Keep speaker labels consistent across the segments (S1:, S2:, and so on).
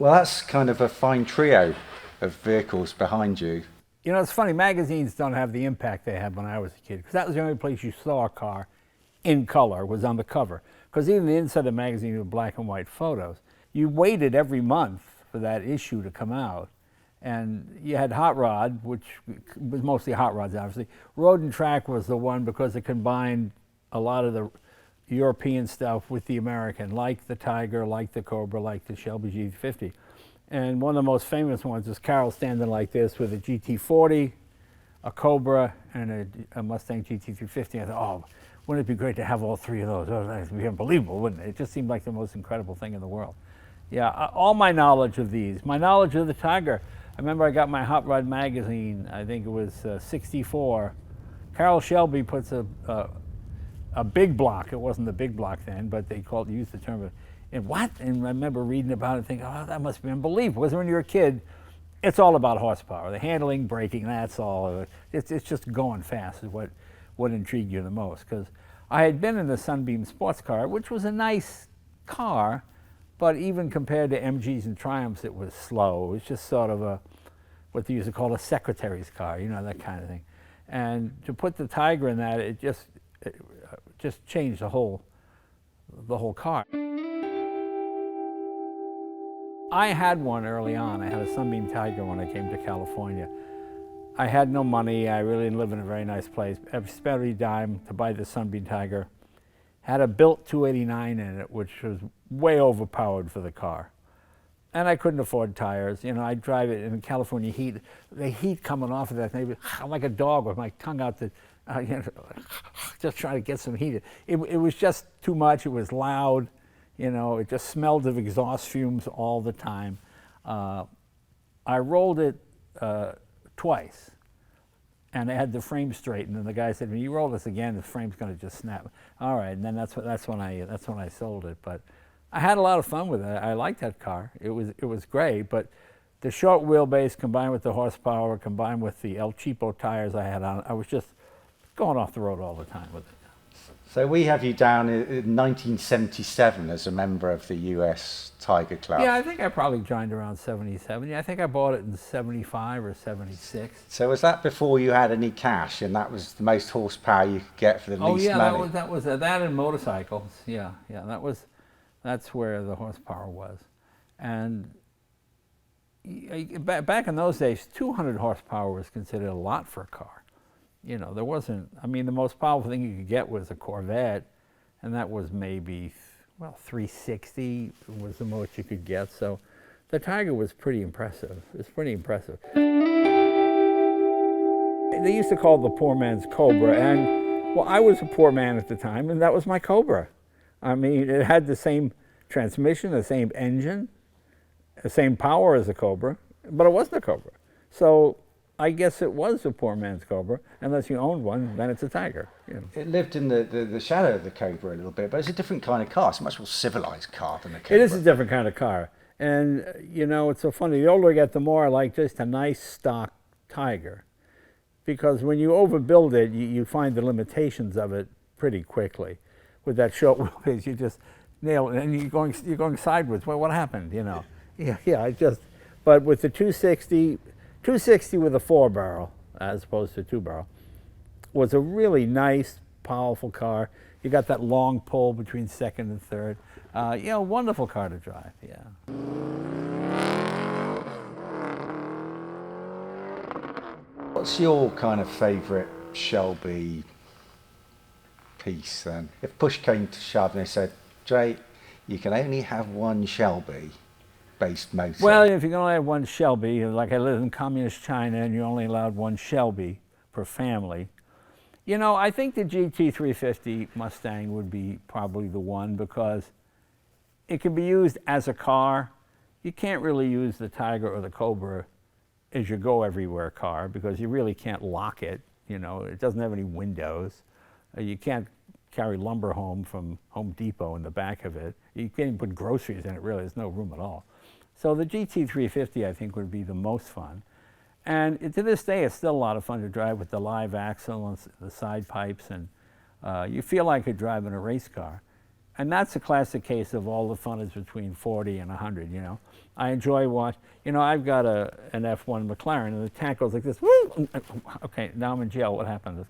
S1: Well, that's kind of a fine trio of vehicles behind you.
S2: You know, it's funny, magazines don't have the impact they had when I was a kid, because that was the only place you saw a car in color, was on the cover. Because even the inside of the magazine were black and white photos. You waited every month for that issue to come out. And you had Hot Rod, which was mostly hot rods, obviously. Road and Track was the one because it combined a lot of the European stuff with the American, like the Tiger, like the Cobra, like the Shelby G50. And one of the most famous ones is Carol standing like this with a GT40, a Cobra, and a Mustang GT350. I thought, oh, wouldn't it be great to have all three of those? Oh, that would be unbelievable, wouldn't it? It just seemed like the most incredible thing in the world. Yeah, all my knowledge of these, my knowledge of the Tiger. I remember I got my Hot Rod magazine, I think it was 64. Carroll Shelby puts a big block. It wasn't the big block then, but they used the term. And what? And I remember reading about it and thinking, oh, that must be unbelievable. Because when you're a kid, it's all about horsepower. The handling, braking, that's all. It's just going fast is what intrigued you the most. Because I had been in the Sunbeam sports car, which was a nice car, but even compared to MGs and Triumphs, it was slow. It was just sort of what they used to call a secretary's car, you know, that kind of thing. And to put the Tiger in that, it just changed the whole car. I had one early on. I had a Sunbeam Tiger when I came to California. I had no money. I really didn't live in a very nice place. I spent every dime to buy the Sunbeam Tiger. Had a built 289 in it, which was way overpowered for the car. And I couldn't afford tires. You know, I'd drive it in California heat. The heat coming off of that thing, I'm like a dog with my tongue out the, you know, just trying to get some heat. It was just too much. It was loud. You know, it just smelled of exhaust fumes all the time. I rolled it twice, and I had the frame straightened. And the guy said, "When you roll this again, the frame's going to just snap." All right, and then that's when I sold it. But I had a lot of fun with it. I liked that car. It was great. But the short wheelbase combined with the horsepower, combined with the El Cheapo tires I had on, I was just going off the road all the time with it.
S1: So we have you down in 1977 as a member of the US Tiger Club.
S2: Yeah, I think I probably joined around 77. Yeah, I think I bought it in 75 or 76.
S1: So was that before you had any cash, and that was the most horsepower you could get for the least money?
S2: Oh yeah, that was that and motorcycles. Yeah, that's where the horsepower was. And back in those days, 200 horsepower was considered a lot for a car. You know, there wasn't, I mean, the most powerful thing you could get was a Corvette, and that was maybe, well, 360 was the most you could get. So the Tiger was pretty impressive. It was pretty impressive. They used to call it the poor man's Cobra, and, well, I was a poor man at the time, and that was my Cobra. I mean, it had the same transmission, the same engine, the same power as a Cobra, but it wasn't a Cobra. So I guess it was a poor man's Cobra. Unless you owned one, then it's a Tiger. You know.
S1: It lived in the shadow of the Cobra a little bit, but it's a different kind of car. It's a much more civilized car than the Cobra.
S2: It is a different kind of car. And, you know, it's so funny. The older I get, the more I like just a nice stock Tiger. Because when you overbuild it, you find the limitations of it pretty quickly. With that short wheelbase, you just nail it, and you're going sideways. Well, what happened, you know? But with the 260 with a 4-barrel, as opposed to 2-barrel, was a really nice, powerful car. You got that long pull between second and third. You know, wonderful car to drive, yeah.
S1: What's your kind of favourite Shelby piece then? If push came to shove and they said, Jay, you can only have one Shelby based motor.
S2: Well, if you can only have one Shelby, like I live in communist China and you're only allowed one Shelby per family, you know, I think the GT350 Mustang would be probably the one, because it can be used as a car. You can't really use the Tiger or the Cobra as your go-everywhere car, because you really can't lock it. You know, it doesn't have any windows. You can't carry lumber home from Home Depot in the back of it. You can't even put groceries in it, really. There's no room at all. So the GT350, I think, would be the most fun. And to this day, it's still a lot of fun to drive with the live axle and the side pipes, and you feel like you're driving a race car. and that's a classic case of all the fun is between 40 and 100, you know. I enjoy watch. You know, I've got an F1 McLaren, and the tank goes like this. Woo! Okay, now I'm in jail. What happened?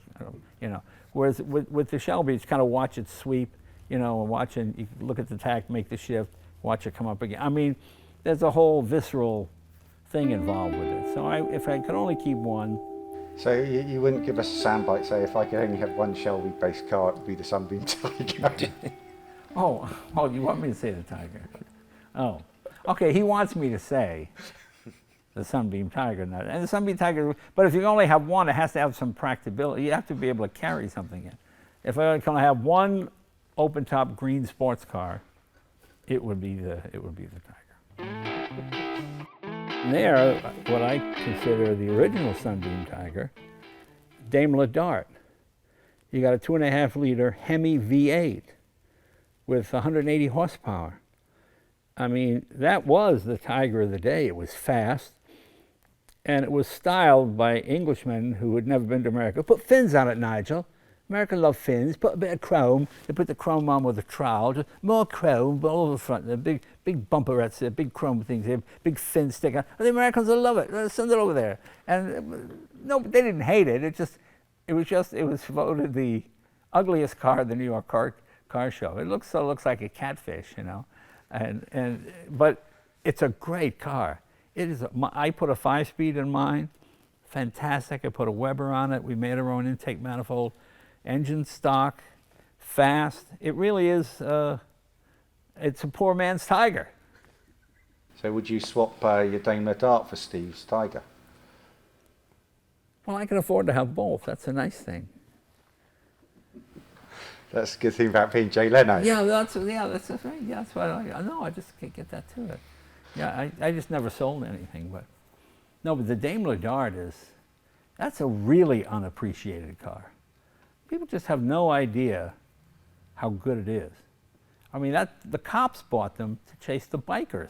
S2: You know. Whereas with the Shelby, it's kind of watch it sweep, you know, and watching. You look at the tank, make the shift, watch it come up again. I mean, there's a whole visceral thing involved with it. So if I could only keep one.
S1: So you wouldn't give us a soundbite, say, if I could only have one Shelby-based car, it would be the Sunbeam Tiger.
S2: Oh, you want me to say the Tiger? Oh, okay. He wants me to say the Sunbeam Tiger, and the Sunbeam Tiger. But if you only have one, it has to have some practicability. You have to be able to carry something in. If I can have one open-top green sports car, it would be the Tiger. And they are what I consider the original Sunbeam Tiger, Daimler Dart. You got a 2.5-liter Hemi V8 with 180 horsepower. I mean, that was the Tiger of the day. It was fast, and it was styled by Englishmen who had never been to America. Put fins on it, Nigel. Americans love fins. Put a bit of chrome. They put the chrome on with a trowel. Just more chrome, but all over the front. The big bumperettes, the big chrome things, the big fins sticking out. The Americans will love it. Send it over there. And no, they didn't hate it. It was voted the ugliest car at the New York car show. It looks like a catfish, you know. But it's a great car. It is. I put a 5-speed in mine. Fantastic. I put a Weber on it. We made our own intake manifold. Engine stock, fast. It really is. It's a poor man's Tiger.
S1: So would you swap your Daimler Dart for Steve's Tiger?
S2: Well, I can afford to have both. That's a nice thing.
S1: That's a good thing about being Jay Leno.
S2: Yeah, that's right. Yeah, that's what I know. I just can't get that to it. Yeah, I just never sold anything, but the Daimler Dart that's a really unappreciated car. People just have no idea how good it is. I mean, the cops bought them to chase the bikers.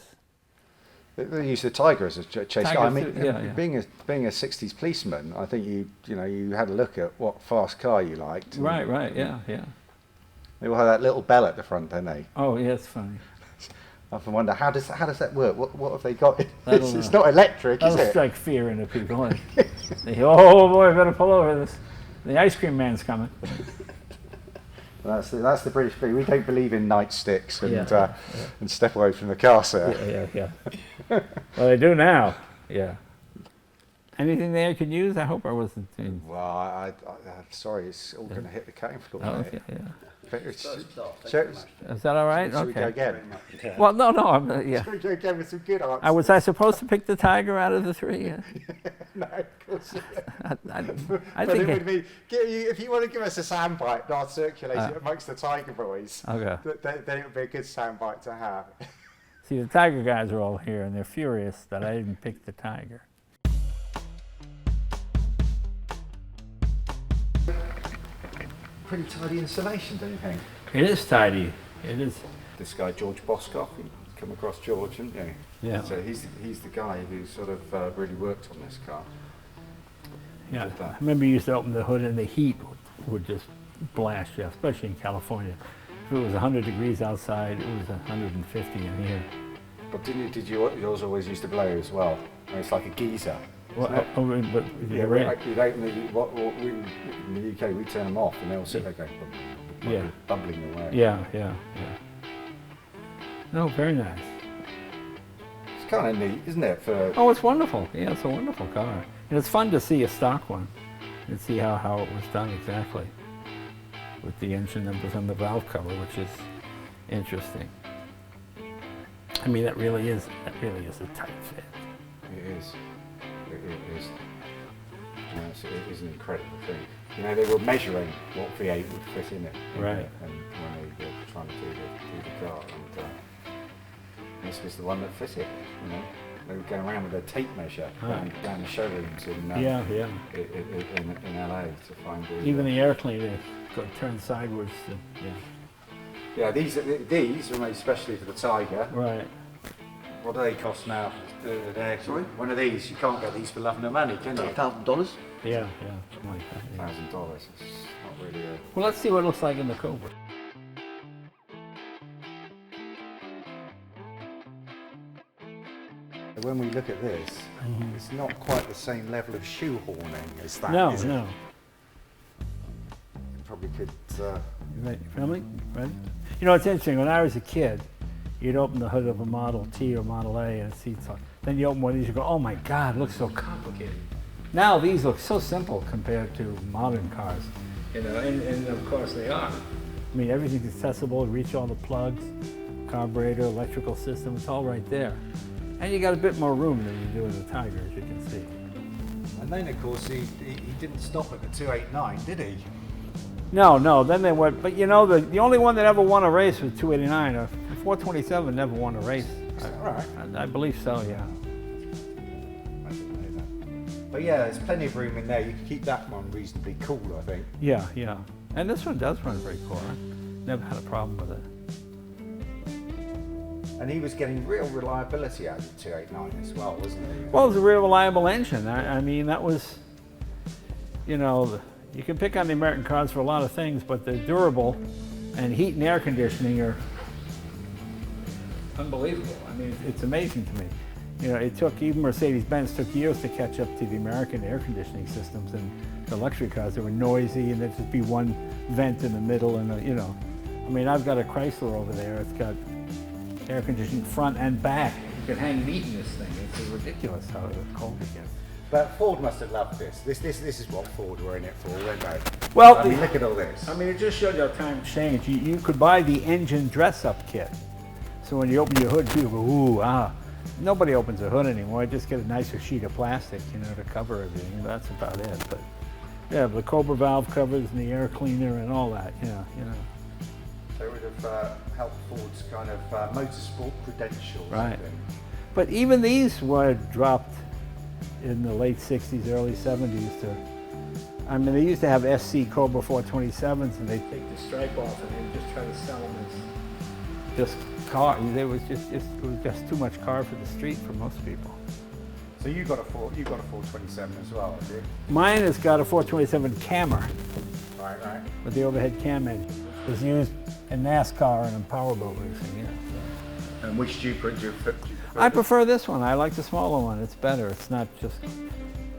S1: They use the Tiger as a chase car. I mean,
S2: yeah.
S1: being a 60s policeman, I think you had a look at what fast car you liked.
S2: Right, yeah.
S1: They all have that little bell at the front, don't they?
S2: Oh, yeah, it's funny.
S1: I often wonder, how does that work? What have they got? It's not electric, is it?
S2: That'll strike fear into people. They go, oh boy, I better pull over. The ice cream man's coming.
S1: That's the British thing. We don't believe in nightsticks and step away from the car, sir.
S2: Yeah. Well, they do now. Yeah. Anything there you could use? I hope I wasn't.
S1: Well, I'm sorry, it's all going to hit the cutting floor.
S2: Oh, okay, yeah.
S1: Is
S2: that all right?
S1: Should we go again?
S2: Well, no, yeah.
S1: Should we go again with some good answers?
S2: Was I supposed to pick the Tiger out of the three?
S1: No, of course not.
S2: I
S1: but
S2: think
S1: it would be, if you want to give us a soundbite, I'll circulate it amongst the Tiger boys.
S2: Okay.
S1: Then it would be a good soundbite to have.
S2: See, the Tiger guys are all here, and they're furious that I didn't pick the Tiger.
S1: Pretty tidy installation, don't you think?
S2: It is tidy. It is.
S1: This guy, George Boscoff, you come across George, haven't you?
S2: Yeah.
S1: So he's the guy who sort of really worked on this car.
S2: Yeah. I remember you used to open the hood and the heat would just blast you, especially in California. If it was 100 degrees outside, it was 150 in here.
S1: But did yours always used to blow as well? It's like a geyser.
S2: Well, but
S1: in the UK we turn them off and they'll sit there going, bubbling away.
S2: Yeah. No, very nice.
S1: It's kind of neat, isn't it?
S2: Oh, it's wonderful. Yeah, it's a wonderful car. And it's fun to see a stock one and see how it was done exactly with the engine numbers on the valve cover, which is interesting. I mean, that really is a tight fit.
S1: It is. It is. It is an incredible thing. You know, they were measuring what V8 would fit in it.
S2: Right.
S1: And when they were trying to do the car, and this was the one that fit it. You know, they were going around with a tape measure down the showrooms in LA to find
S2: even the air cleaner got turned sideways.
S1: Yeah, these are made especially for the Tiger.
S2: Right.
S1: What do they cost now? Sorry? One of these, you can't get these for love nor money, can you?
S3: $1,000?
S2: Yeah, something like that. Yeah.
S1: $1,000. It's not really
S2: Well, let's see what it looks like in the Cobra.
S1: When we look at this, it's not quite the same level of shoehorning as that,
S2: No,
S1: is it?
S2: no.
S1: You probably could...
S2: Right, family, ready? You know, it's interesting, when I was a kid, you'd open the hood of a Model T or Model A and seats on. Then you open one of these, you go, oh my God, it looks so complicated. Now these look so simple compared to modern cars. You know, and of course they are. I mean, everything's accessible, reach all the plugs, carburetor, electrical system, it's all right there. And you got a bit more room than you do in the Tiger, as you can see.
S1: And then, of course, he didn't stop at the 289, did he?
S2: No, then they went, but you know, the only one that ever won a race was 289. A 427 never won a race.
S1: Is that right?
S2: I believe so, yeah.
S1: I didn't know that. But yeah, there's plenty of room in there. You can keep that one reasonably cool, I think.
S2: Yeah, yeah. And this one does run very cool. I never had a problem with it.
S1: And he was getting real reliability out of the 289 as well, wasn't he?
S2: Well, it was a real reliable engine. I mean, that was, you know, you can pick on the American cars for a lot of things, but they're durable, and heat and air conditioning are unbelievable. I mean, it's amazing to me. You know, it took, even Mercedes-Benz took years to catch up to the American air conditioning systems, and the luxury cars, they were noisy, and there'd just be one vent in the middle, and you know. I mean, I've got a Chrysler over there. It's got air conditioning front and back. You can hang meat in this thing. It's ridiculous how cold it gets.
S1: But Ford must have loved this. This is what Ford were in it for, weren't they?
S2: Well,
S1: I mean, look at all this.
S2: I mean, it just showed you how times change. You could buy the engine dress-up kit. So when you open your hood, people go, ooh, ah. Nobody opens a hood anymore. I just get a nicer sheet of plastic, you know, to cover everything. That's about it. But yeah, the Cobra valve covers and the air cleaner and all that. Yeah, you know.
S1: So it would have helped Ford's kind of motorsport credentials.
S2: Right.
S1: I think.
S2: But even these were dropped in the late 60s, early 70s to, I mean, they used to have SC Cobra 427s, and they'd take the stripe off and they'd just try to sell them as just car. It was just too much car for the street for most people.
S1: So you got a 427 as well, have you?
S2: Mine has got a 427 Cammer
S1: Right.
S2: with the overhead cam engine. It was used in NASCAR and in powerboat racing, yeah.
S1: And which do you prefer?
S2: I prefer this one. I like the smaller one. It's better. It's not just,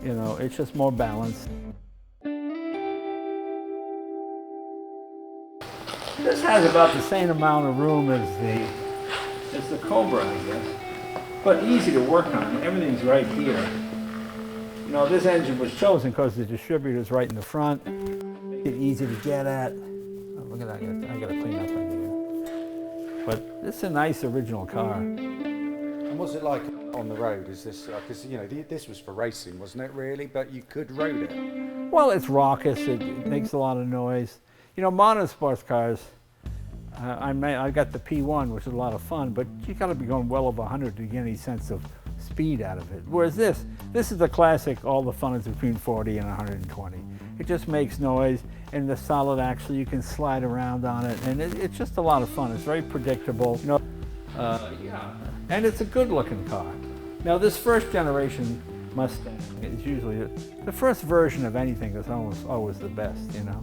S2: you know, it's just more balanced. This has about the same amount of room as the Cobra, I guess, but easy to work on. Everything's right here. You know, this engine was chosen because the distributor's right in the front. Make it easy to get at. Oh, look at that! I got to clean up in here. But this is a nice original car.
S1: And what's it like on the road? Is this because you know this was for racing, wasn't it? Really, but you could road it.
S2: Well, it's raucous. It makes a lot of noise. You know, modern sports cars. I got the P1, which is a lot of fun, but you got to be going well over 100 to get any sense of speed out of it. Whereas this is the classic. All the fun is between 40 and 120. It just makes noise, and the solid axle, you can slide around on it, and it's just a lot of fun. It's very predictable. You know, yeah. And it's a good-looking car. Now, this first generation Mustang is usually the first version of anything is almost always the best, you know.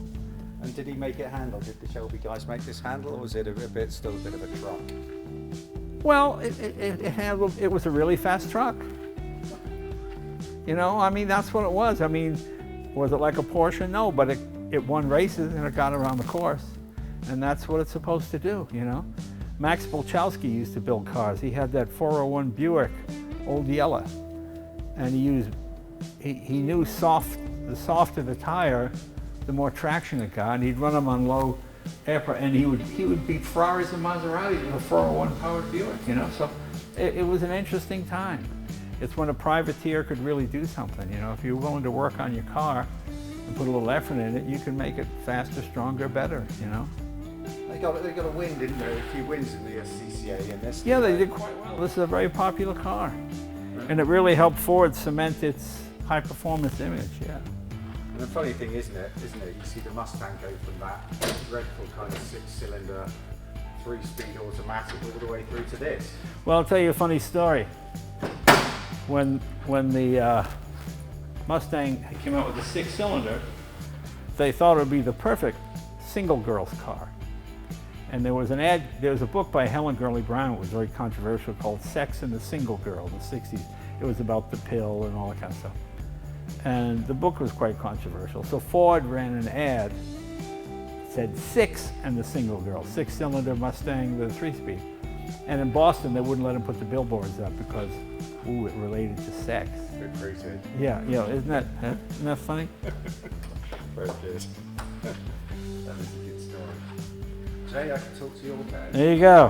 S1: And did he make it handle? Did the Shelby guys make this handle, or was it still a bit of a truck?
S2: Well, it handled. It was a really fast truck. You know, I mean, that's what it was. I mean, was it like a Porsche? No, but it won races and it got around the course, and that's what it's supposed to do. You know. Max Bolchowski used to build cars. He had that 401 Buick, Old Yeller, and he knew the softer the tire, the more traction it got, and he'd run them on low air pressure, and he would beat Ferraris and Maseratis with a 401 powered Buick. You know, so it was an interesting time. It's when a privateer could really do something. You know, if you're willing to work on your car and put a little effort in it, you can make it faster, stronger, better. You know.
S1: They got a win, didn't they? A few wins in the SCCA in this.
S2: Yeah, they did quite well. This is a very popular car. And it really helped Ford cement its high performance image, yeah.
S1: And the funny thing, isn't it? You see the Mustang go from that dreadful kind of 6-cylinder, 3-speed automatic all the way through to this.
S2: Well, I'll tell you a funny story. When the Mustang came out with the 6-cylinder, they thought it would be the perfect single girl's car. And there was an ad, there was a book by Helen Gurley Brown that was very controversial called Sex and the Single Girl in the 60s. It was about the pill and all that kind of stuff. And the book was quite controversial. So Ford ran an ad, said Six and the Single Girl, 6-cylinder Mustang with a 3-speed. And in Boston, they wouldn't let him put the billboards up because, ooh, it related to sex.
S3: Good crazy.
S2: Yeah, isn't that funny?
S3: Very good. That is a good story.
S1: Jay, I can talk to you all day.
S2: There you go.